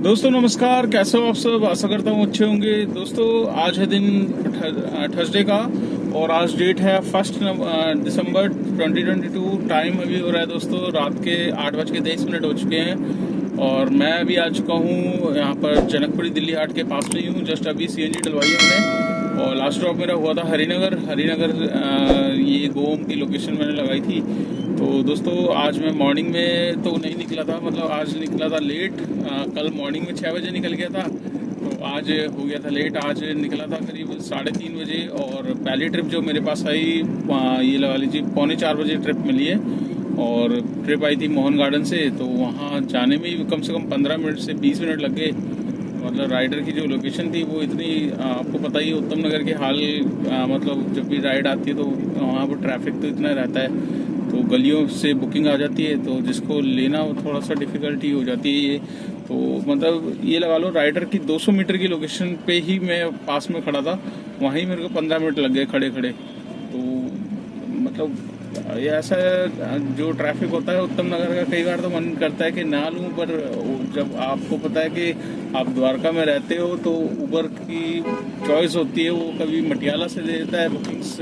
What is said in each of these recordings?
दोस्तों नमस्कार, कैसे हो आप सब। आशा करता हूँ अच्छे होंगे। दोस्तों आज है दिन थर्सडे का और आज डेट है 1 दिसंबर 2022। टाइम अभी हो रहा है दोस्तों रात के 8:23 हो चुके हैं और मैं अभी आ चुका हूँ यहाँ पर जनकपुरी दिल्ली हाट के पास में ही हूँ। जस्ट अभी सीएनजी डलवाई है मैंने और लास्ट ड्रॉप मेरा हुआ था हरिनगर। ये गोम की लोकेशन मैंने लगाई थी। तो दोस्तों आज मैं मॉर्निंग में तो नहीं निकला था, मतलब आज निकला था लेट। कल मॉर्निंग में 6 बजे निकल गया था, तो आज हो गया था लेट। आज निकला था करीब 3:30 बजे और पहली ट्रिप जो मेरे पास आई ये लगा लीजिए 3:45 बजे ट्रिप मिली है और ट्रिप आई थी मोहन गार्डन से। तो वहाँ जाने में ही कम से कम 15 मिनट से 20 मिनट लग गए। मतलब राइडर की जो लोकेशन थी वो इतनी, आपको पता ही उत्तम नगर के हाल, मतलब जब भी राइड आती है तो वहाँ पर ट्रैफिक तो इतना रहता है, तो गलियों से बुकिंग आ जाती है, तो जिसको लेना वो थोड़ा सा डिफ़िकल्टी हो जाती है ये। तो मतलब ये लगा लो राइडर की 200 मीटर की लोकेशन पे ही मैं पास में खड़ा था, वहीं मेरे को 15 मिनट लग गए खड़े खड़े। तो मतलब ये ऐसा जो ट्रैफिक होता है उत्तम नगर का, कई बार तो मन करता है कि ना लूँ, पर जब आपको पता है कि आप द्वारका में रहते हो तो ऊबर की चॉइस होती है, वो कभी मटियाला से दे देता है बुकिंग्स,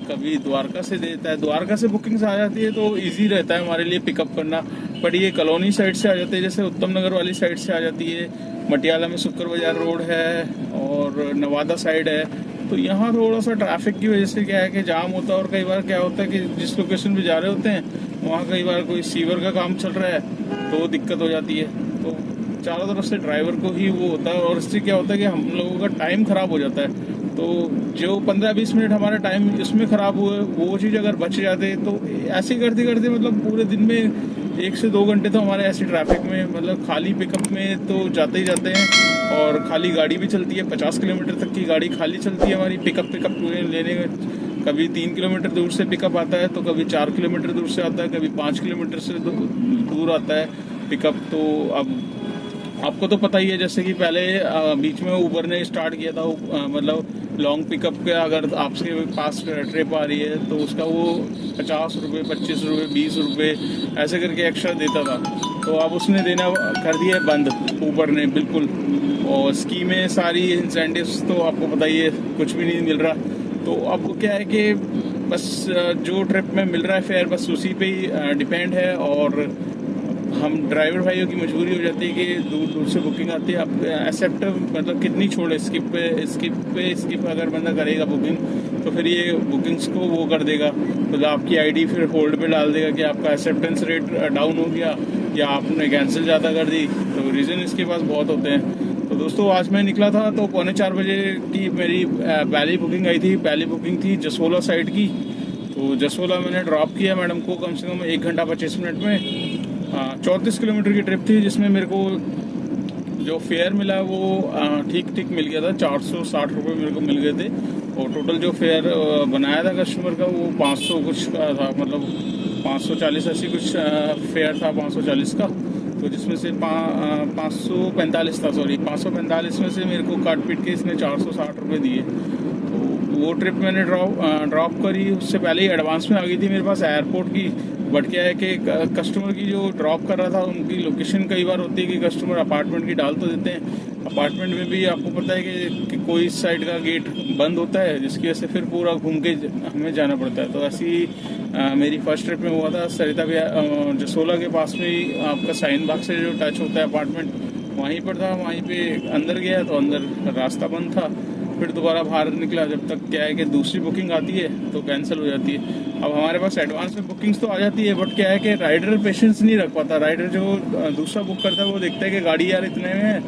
कभी द्वारका से देता है। द्वारका से बुकिंग्स आ जाती है तो इजी रहता है हमारे लिए पिकअप करना, पर ये कॉलोनी साइड से आ जाते हैं, जैसे उत्तम नगर वाली साइड से आ जाती है। मटियाला में शुक्र बाजार रोड है और नवादा साइड है, तो यहाँ थोड़ा सा ट्रैफिक की वजह से क्या है कि जाम होता है। और कई बार क्या होता है कि जिस लोकेशन पे जा रहे होते हैं वहाँ कई बार कोई सीवर का काम चल रहा है तो दिक्कत हो जाती है। तो चारों तरफ से ड्राइवर को ही वो होता है और इससे क्या होता है कि हम लोगों का टाइम खराब हो जाता है। तो जो 15-20 मिनट हमारा टाइम इसमें ख़राब हुए, वो चीज़ अगर बच जाते तो ऐसे करते करते मतलब पूरे दिन में 1 से 2 घंटे तो हमारे ऐसे ट्रैफिक में, मतलब खाली पिकअप में तो जाते ही जाते हैं। और खाली गाड़ी भी चलती है, 50 किलोमीटर तक की गाड़ी खाली चलती है हमारी पिकअप लेने में। कभी 3 किलोमीटर दूर से पिकअप आता है, तो कभी 4 किलोमीटर दूर से आता है, कभी 5 किलोमीटर से दूर आता है पिकअप। तो अब आपको तो पता ही है, जैसे कि पहले बीच में ऊबर ने स्टार्ट किया था, मतलब लॉन्ग पिकअप के अगर आपके पास ट्रिप आ रही है तो उसका वो 50 रुपये, 25 रुपये, 20 रुपये ऐसे करके एक्स्ट्रा देता था। तो अब उसने देना कर दिया है बंद, ऊबर ने बिल्कुल। और स्कीमें सारी इंसेंटिव्स तो आपको पता ही है, कुछ भी नहीं मिल रहा। तो अब क्या है कि बस जो ट्रिप में मिल रहा है फेयर बस उसी पे ही डिपेंड है। और हम ड्राइवर भाइयों की मजबूरी हो जाती है कि दूर दूर से बुकिंग आती है। आप एक्सेप्ट मतलब कितनी छोड़े, स्किप अगर बंदा करेगा बुकिंग तो फिर ये बुकिंग्स को वो कर देगा, मतलब आपकी आईडी फिर होल्ड पे डाल देगा कि आपका एक्सेप्टेंस रेट डाउन हो गया या आपने कैंसिल ज़्यादा कर दी। तो रीज़न इसके पास बहुत होते हैं। तो दोस्तों आज मैं निकला था तो 3:45 बजे की मेरी पहली बुकिंग आई थी। पहली बुकिंग थी जसोला साइड की। तो जसोला मैंने ड्रॉप किया मैडम को कम से कम 1 घंटा 25 मिनट में। 34 किलोमीटर की ट्रिप थी, जिसमें मेरे को जो फेयर मिला वो ठीक मिल गया था। 460 रुपये मेरे को मिल गए थे और टोटल जो फेयर बनाया था कस्टमर का वो 500 कुछ का था, मतलब 540 ऐसी कुछ फेयर था 540 का। तो जिसमें से 545 था, सॉरी 545 में से मेरे को काट पीट के इसने 460 रुपये दिए। तो वो ट्रिप मैंने ड्रॉप करी, उससे पहले ही एडवांस में आ गई थी मेरे पास एयरपोर्ट की। बट क्या है कि कस्टमर की जो ड्रॉप कर रहा था उनकी लोकेशन कई बार होती है कि कस्टमर अपार्टमेंट की डाल तो देते हैं, अपार्टमेंट में भी आपको पता है कि कोई साइड का गेट बंद होता है, जिसकी वजह से फिर पूरा घूम के हमें जाना पड़ता है। तो ऐसी मेरी फर्स्ट ट्रिप में हुआ था सरिता जसोला के पास में ही, आपका साइन बाग से जो टच होता है अपार्टमेंट वहीं पर था। वहीं पे अंदर गया तो अंदर रास्ता बंद था, फिर दोबारा बाहर निकला। जब तक क्या है कि दूसरी बुकिंग आती है तो कैंसिल हो जाती है। अब हमारे पास एडवांस में बुकिंग्स तो आ जाती है, बट क्या है कि राइडर पेशेंस नहीं रख पाता। राइडर जो दूसरा बुक करता है वो देखता है कि गाड़ी यार इतने में है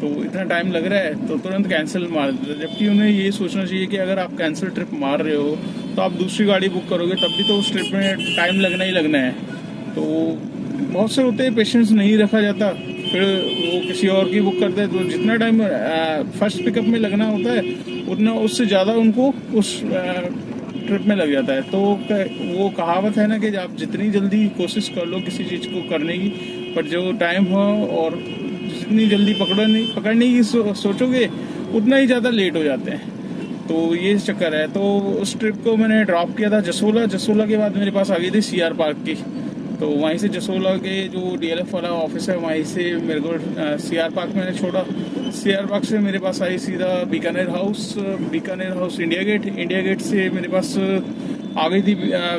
तो इतना टाइम लग रहा है तो तुरंत कैंसिल मार देता है। जबकि उन्हें ये सोचना चाहिए कि अगर आप कैंसिल ट्रिप मार रहे हो तो आप दूसरी गाड़ी बुक करोगे, तब भी तो उस ट्रिप में टाइम लगना ही लगना है। तो बहुत से होते हैं पेशेंस नहीं रखा जाता, फिर वो किसी और की बुक करते हैं। तो जितना टाइम फर्स्ट पिकअप में लगना होता है उतना उससे ज़्यादा उनको उस ट्रिप में लग जाता है। तो वो कहावत है ना कि आप जितनी जल्दी कोशिश कर लो किसी चीज़ को करने की, पर जो टाइम हो और जितनी जल्दी पकड़ने की सोचोगे उतना ही ज़्यादा लेट हो जाते हैं। तो ये चक्कर है। तो उस ट्रिप को मैंने ड्रॉप किया था जसोला के बाद मेरे पास आ गई थी CR पार्क की। तो वहीं से जसोला के जो DLF वाला ऑफिस है वहीं से मेरे को CR पार्क मैंने छोड़ा। CR पार्क से मेरे पास आई सीधा बीकानेर हाउस इंडिया गेट से मेरे पास आ गई थी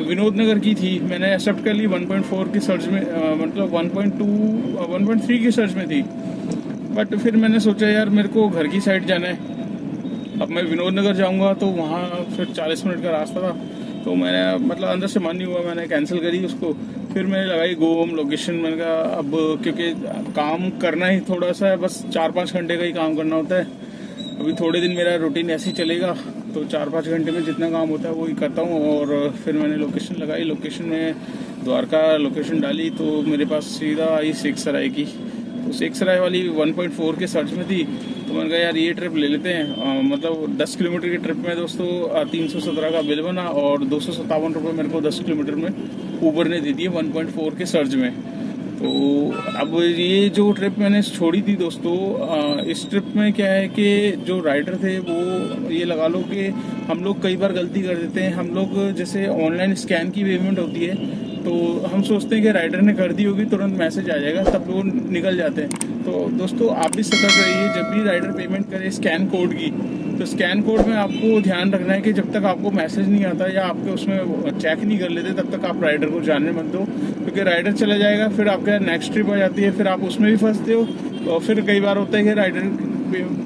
विनोद नगर की थी। मैंने एक्सेप्ट कर ली 1.4 की सर्च में, मतलब 1.3 की सर्च में थी। बट फिर मैंने सोचा यार मेरे को घर की साइड जाना है, अब मैं विनोद नगर जाऊंगा तो वहाँ फिर 40 मिनट का रास्ता था, तो मैंने मतलब अंदर से मन नहीं हुआ, मैंने कैंसिल करी उसको। फिर मैंने लगाई गो होम लोकेशन। मैंने कहा अब क्योंकि काम करना ही थोड़ा सा है, बस 4-5 घंटे का ही काम करना होता है। अभी थोड़े दिन मेरा रूटीन ऐसे ही चलेगा, तो 4-5 घंटे में जितना काम होता है वो ही करता हूँ। और फिर मैंने लोकेशन लगाई, लोकेशन में द्वारका लोकेशन डाली तो मेरे पास सीधा आई सेक्सराय की। तो सेक्सराय वाली 1.4 के सर्च में थी, तो मैंने कहा यार ये ट्रिप ले लेते हैं। मतलब 10 किलोमीटर की ट्रिप में दोस्तों 317 का बिल बना और 257 रुपये मेरे को 10 किलोमीटर में ऊबर ने दे दिए 1.4 के सर्च में। तो अब ये जो ट्रिप मैंने छोड़ी थी दोस्तों, इस ट्रिप में क्या है कि जो राइडर थे वो ये लगा लो कि हम लोग कई बार गलती कर देते हैं। हम लोग जैसे ऑनलाइन स्कैन की पेमेंट होती है तो हम सोचते हैं कि राइडर ने कर दी होगी, तुरंत मैसेज आ जाएगा, तब वो निकल जाते हैं। तो दोस्तों आप भी सतर्क रहिए, जब भी राइडर पेमेंट करे स्कैन कोड की, तो स्कैन कोड में आपको ध्यान रखना है कि जब तक आपको मैसेज नहीं आता या आपके उसमें चेक नहीं कर लेते तब तक आप राइडर को जानने मत दो, क्योंकि राइडर चला जाएगा, फिर आपका नेक्स्ट ट्रिप आ जाती है, फिर आप उसमें भी फंसते हो। और फिर कई बार होता है कि राइडर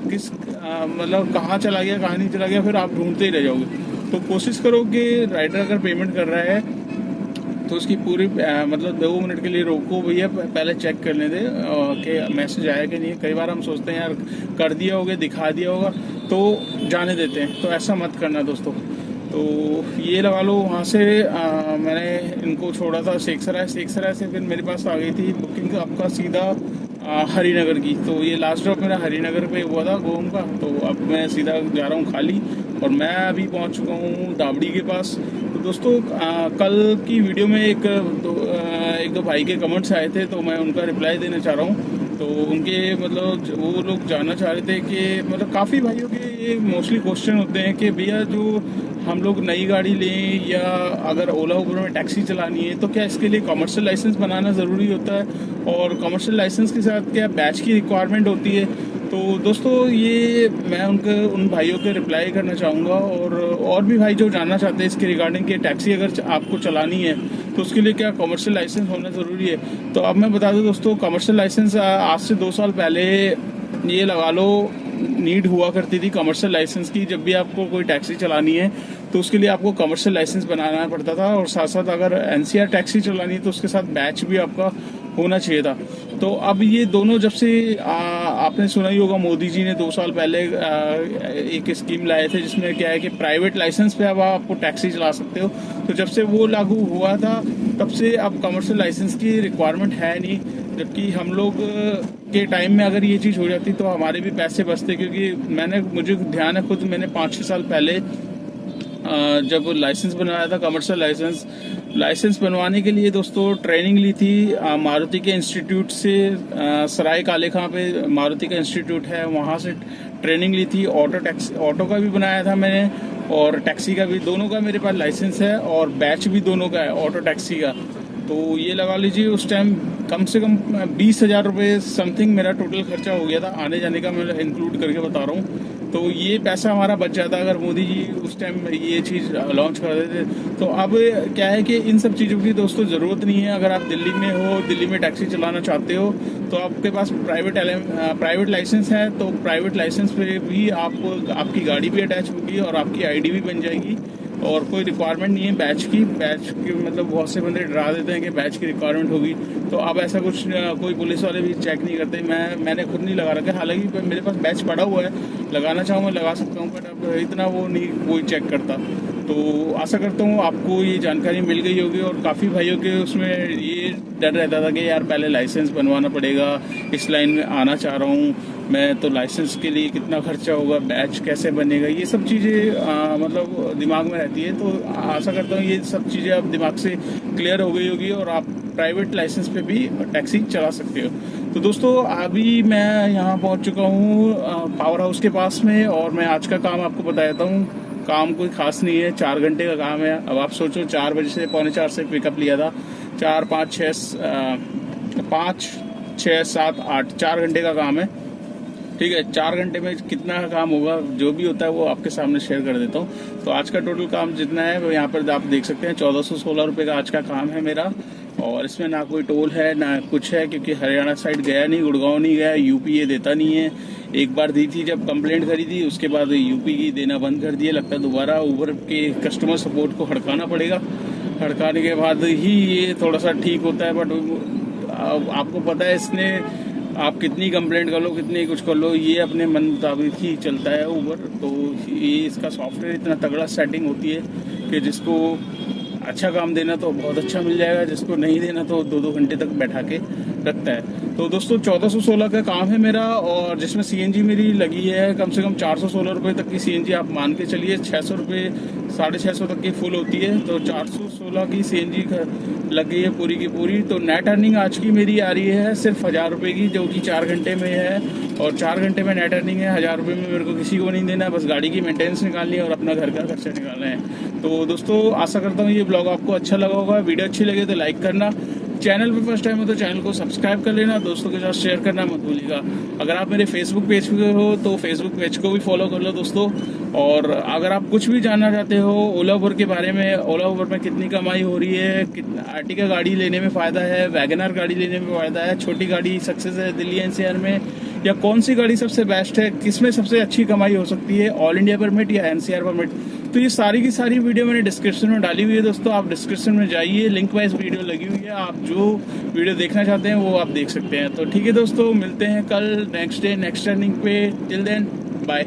किस मतलब कहाँ चला गया कहाँ नहीं चला गया, फिर आप ढूंढते ही रह जाओगे। तो कोशिश करो कि राइडर अगर पेमेंट कर रहा है तो उसकी पूरी मतलब 2 मिनट के लिए रोको भैया, पहले चेक करने दे कि मैसेज आया कि नहीं। कई बार हम सोचते हैं यार कर दिया होगा, दिखा दिया होगा, तो जाने देते हैं। तो ऐसा मत करना दोस्तों। तो ये लगा लो वहाँ से मैंने इनको छोड़ा था सेक्सराय से फिर मेरे पास आ गई थी बुकिंग आपका सीधा हरिनगर की। तो ये लास्ट ड्रॉप मेरा हरिनगर पे हुआ था गोम का। तो अब मैं सीधा जा रहा हूँ खाली, और मैं अभी पहुँच चुका हूँ दाबड़ी के पास। तो दोस्तों कल की वीडियो में एक दो भाई के कमेंट्स आए थे, तो मैं उनका रिप्लाई देना चाह रहा हूँ। तो उनके मतलब वो लोग जानना चाह रहे थे कि मतलब काफ़ी भाइयों के ये मोस्टली क्वेश्चन होते हैं कि भैया जो हम लोग नई गाड़ी लें या अगर ओला उबर में टैक्सी चलानी है तो क्या इसके लिए कमर्शियल लाइसेंस बनाना ज़रूरी होता है, और कमर्शियल लाइसेंस के साथ क्या बैच की रिक्वायरमेंट होती है। तो दोस्तों ये मैं उन भाइयों के रिप्लाई करना चाहूँगा, और भी भाई जो जानना चाहते हैं इसके रिगार्डिंग कि टैक्सी अगर आपको चलानी है तो उसके लिए क्या कमर्शियल लाइसेंस होना ज़रूरी है। तो अब मैं बता दूं दोस्तों, कमर्शियल लाइसेंस आज से 2 साल पहले ये लगा लो नीड हुआ करती थी कमर्शियल लाइसेंस की। जब भी आपको कोई टैक्सी चलानी है तो उसके लिए आपको कमर्शियल लाइसेंस बनाना पड़ता था, और साथ साथ अगर NCR टैक्सी चलानी है तो उसके साथ बैच भी आपका होना चाहिए था। तो अब ये दोनों जब से आपने सुना ही होगा मोदी जी ने 2 साल पहले एक स्कीम लाए थे जिसमें क्या है कि प्राइवेट लाइसेंस पे अब आपको टैक्सी चला सकते हो। तो जब से वो लागू हुआ था तब से अब कमर्शियल लाइसेंस की रिक्वायरमेंट है नहीं, जबकि हम लोग के टाइम में अगर ये चीज़ हो जाती तो हमारे भी पैसे बचते। क्योंकि मुझे ध्यान है खुद मैंने 5-6 साल पहले जब लाइसेंस बनवाया था कमर्शियल लाइसेंस बनवाने के लिए दोस्तों ट्रेनिंग ली थी मारुति के इंस्टीट्यूट से। सराय काले खां पे मारुति का इंस्टीट्यूट है, वहाँ से ट्रेनिंग ली थी। ऑटो का भी बनाया था मैंने और टैक्सी का भी, दोनों का मेरे पास लाइसेंस है, और बैच भी दोनों का है ऑटो टैक्सी का। तो ये लगा लीजिए उस टाइम कम से कम 20,000 रुपये समथिंग मेरा टोटल खर्चा हो गया था, आने जाने का मैं इंक्लूड करके बता रहा हूँ। तो ये पैसा हमारा बच जाता अगर मोदी जी उस टाइम ये चीज़ लॉन्च कर देते। तो अब क्या है कि इन सब चीज़ों की दोस्तों ज़रूरत नहीं है। अगर आप दिल्ली में हो, दिल्ली में टैक्सी चलाना चाहते हो, तो आपके पास प्राइवेट लाइसेंस है, तो प्राइवेट लाइसेंस पे भी आपकी गाड़ी भी अटैच होगी और आपकी ID भी बन जाएगी, और कोई रिक्वायरमेंट नहीं है बैच की मतलब बहुत से बंदे डरा देते हैं कि बैच की रिक्वायरमेंट होगी। तो अब ऐसा कुछ कोई पुलिस वाले भी चेक नहीं करते। मैंने खुद नहीं लगा रखा, हालांकि मेरे पास बैच पड़ा हुआ है, लगाना चाहूँ मैं लगा सकता हूँ, बट अब इतना वो नहीं कोई चेक करता। तो आशा करता हूँ आपको ये जानकारी मिल गई होगी, और काफ़ी भाइयों के उसमें ये डर रहता था कि यार पहले लाइसेंस बनवाना पड़ेगा, इस लाइन में आना चाह रहा हूँ मैं, तो लाइसेंस के लिए कितना खर्चा होगा, बैच कैसे बनेगा, ये सब चीज़ें मतलब दिमाग में रहती है। तो आशा करता हूँ ये सब चीज़ें अब दिमाग से क्लियर हो गई होगी और आप प्राइवेट लाइसेंस पे भी टैक्सी चला सकते हो। तो दोस्तों अभी मैं यहाँ पहुँच चुका हूँ पावर हाउस के पास में, और मैं आज का काम आपको बता देता हूँ। काम कोई खास नहीं है, 4 घंटे का काम है। अब आप सोचो 4 बजे से 3:45 से पिकअप लिया था, 4 5 6 7 8 4 घंटे का काम है। ठीक है, 4 घंटे में कितना काम होगा, जो भी होता है वो आपके सामने शेयर कर देता हूँ। तो आज का टोटल काम जितना है वो यहाँ पर आप देख सकते हैं, 1416 रुपये का आज का काम है मेरा। और इसमें ना कोई टोल है ना कुछ है, क्योंकि हरियाणा साइड गया नहीं, गुड़गांव नहीं गया, यूपी ये देता नहीं है। एक बार दी थी जब कंप्लेंट करी थी, उसके बाद यूपी की देना बंद कर दिया। लगता है दोबारा ऊबर के कस्टमर सपोर्ट को हड़काना पड़ेगा, हड़काने के बाद ही ये थोड़ा सा ठीक होता है। बट आपको पता है, इसने आप कितनी कंप्लेंट कर लो, कितनी कुछ कर लो, ये अपने मन मुताबिक ही चलता है ऊबर। तो ये इसका सॉफ्टवेयर इतना तगड़ा सेटिंग होती है कि जिसको अच्छा काम देना तो बहुत अच्छा मिल जाएगा, जिसको नहीं देना तो 2-2 घंटे तक बैठा के रखता है। तो दोस्तों 1416 का काम है मेरा, और जिसमें सीएनजी मेरी लगी है कम से कम 416 रुपये तक की सीएनजी आप मान के चलिए। 600 रुपये 650 तक की फुल होती है, तो 416 की सीएनजी लग गई है पूरी की पूरी। तो नेट अर्निंग आज की मेरी आ रही है सिर्फ 1000 रुपये की, जो कि 4 घंटे में है। और 4 घंटे में नेट अर्निंग है, 1000 रुपये में मेरे को किसी को नहीं देना, बस गाड़ी की मेंटेनेंस निकालनी है और अपना घर का खर्चा निकालना है। तो दोस्तों आशा करता हूँ ये ब्लॉग आपको अच्छा लगा होगा। वीडियो अच्छी लगे तो लाइक करना, चैनल पे फर्स्ट टाइम हो तो चैनल को सब्सक्राइब कर लेना, दोस्तों के साथ शेयर करना मत भूलिएगा। अगर आप मेरे फेसबुक पेज पे हो तो फेसबुक पेज को भी फॉलो कर लो दोस्तों। और अगर आप कुछ भी जानना चाहते हो ओला उबर के बारे में, ओला उबर में कितनी कमाई हो रही है, आर्टिका गाड़ी लेने में फ़ायदा है, वैगनर गाड़ी लेने में फ़ायदा है, छोटी गाड़ी सक्सेस है दिल्ली एनसीआर में, या कौन सी गाड़ी सबसे बेस्ट है, किसमें सबसे अच्छी कमाई हो सकती है, ऑल इंडिया परमिट या एनसीआर परमिट, तो ये सारी की सारी वीडियो मैंने डिस्क्रिप्शन में डाली हुई है दोस्तों। आप डिस्क्रिप्शन में जाइए, लिंक वाइज वीडियो लगी हुई है, आप जो वीडियो देखना चाहते हैं वो आप देख सकते हैं। तो ठीक है दोस्तों, मिलते हैं कल नेक्स्ट डे नेक्स्ट टर्निंग पे। Till then bye.